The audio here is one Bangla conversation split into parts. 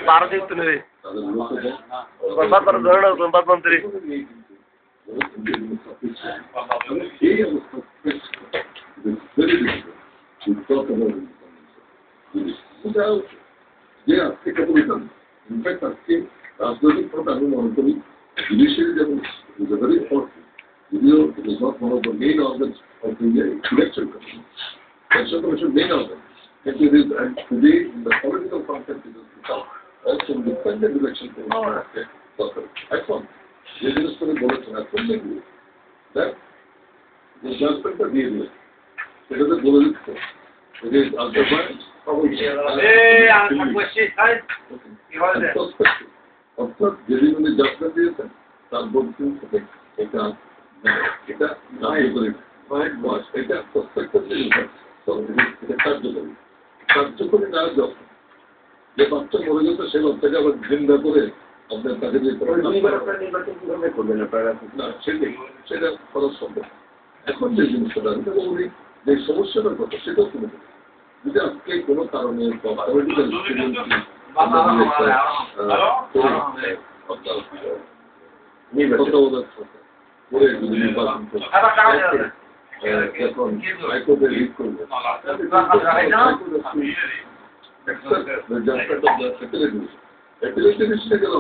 భారత ఇస్తున్నది ప్రధానమంత్రి ইনফ্যাক্ট আজকে রাজনৈতিক ফ্রন্ট আমি মনে করি জুডিশিয়ারি যেমন ইজ এ ভেরি ইম্পর্টেন্ট যদিও it is not one of the main organs of the election commission election commission main organ কিন্তু it is today in the political context it is become also independent election commission আছে দরকার এখন যে জিনিসগুলো বলেছেন এখন দেখবো দ্যাট যে জাজমেন্টটা দিয়ে দিলে সেটাতে বলে দিচ্ছে it is otherwise অর্থাৎ যেদিন উনি জাজমেন্ট দিয়েছেন তার বলছেন এটা এটা এটা প্রত্যেকটা এটা কার্যকরী কার্যকরী না যখন যে বাচ্চা মরে যেত সে বাচ্চাকে আবার জিন্দা করে আপনার কাছে যে না সেটা খরচ সম্ভব এখন যে জিনিসটা উনি যে সমস্যাটার কথা সেটাও তুলে দেবে যদি আজকে কোনো কারণে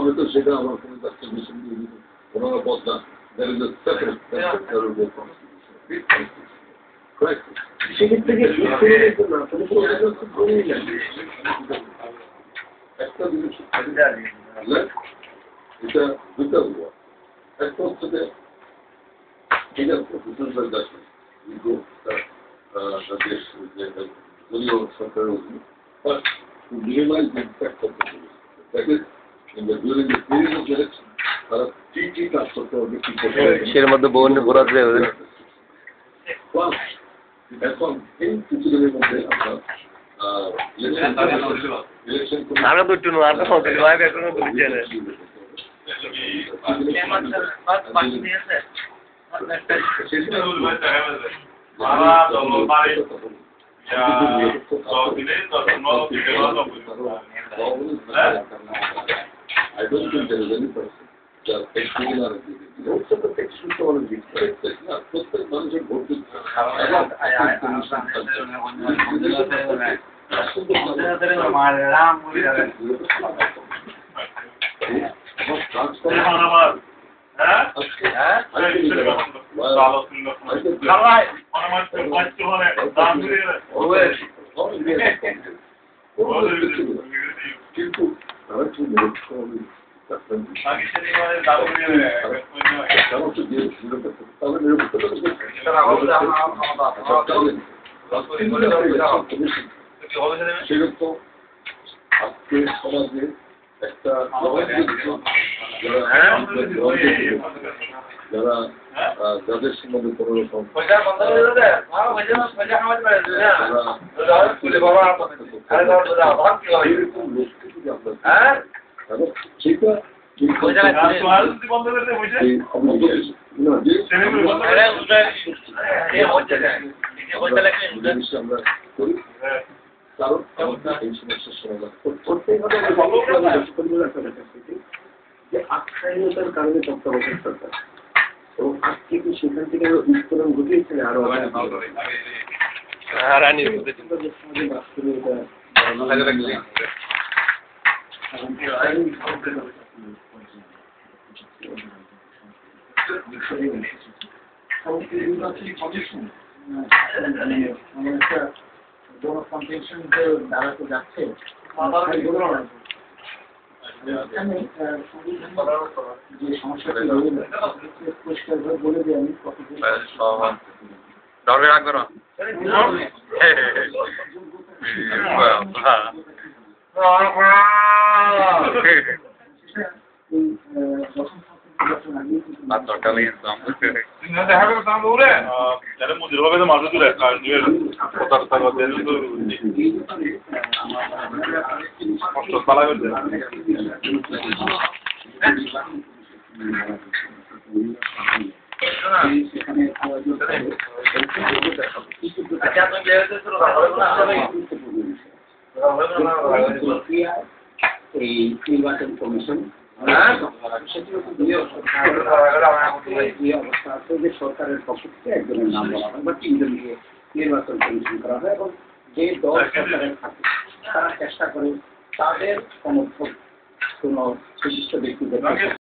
হয়তো সেটা আমার কোনো কোনো বদলা সেক্ষেত্রে একটা জিনিস এটা দুটা হলো একটা হচ্ছে যে দলীয় সরকারের অধীনে but to minimize the impact of the police. That is, during the period of election, তারা কি কাজ করতে হবে কি সের মধ্যে বহু ঘোরা যায় এখন এই কিছুদিনের মধ্যে আপনার আমরা তো একটু আর সংসদ লাইভ এখন বুঝছে না I don't think there is any person that explain our most of the text is already correct. প্রত্যেক মানুষের ভোট দিচ্ছে কিন্তু তারা কি সেরকম আজকে সমাজে একটা যারা যাদের সম্বন্ধে কোনো রকম সেটা আমরা করি কারণ এই সমস্যার সমাধান করতে হবে যে আখ্যায়িকতার কারণে তত্ত্বাবধায়ক সরকার এবং আজকে কি সেখান থেকে উত্তরণ ঘটিয়েছে আরো দাঁড়াতে যাচ্ছে যে সমস্যাটি পরিষ্কারভাবে বলে দিয়ে আমি এই নির্বাচন কমিশন সেটিও কিন্তু এই অবস্থা আছে যে সরকারের পক্ষ থেকে একজনের নাম বলা হয় বা তিনজন নিয়ে নির্বাচন কমিশন করা হয় এবং যে দল সরকারের থাকে তারা চেষ্টা করে তাদের সমর্থক কোন নির্দিষ্ট ব্যক্তিদের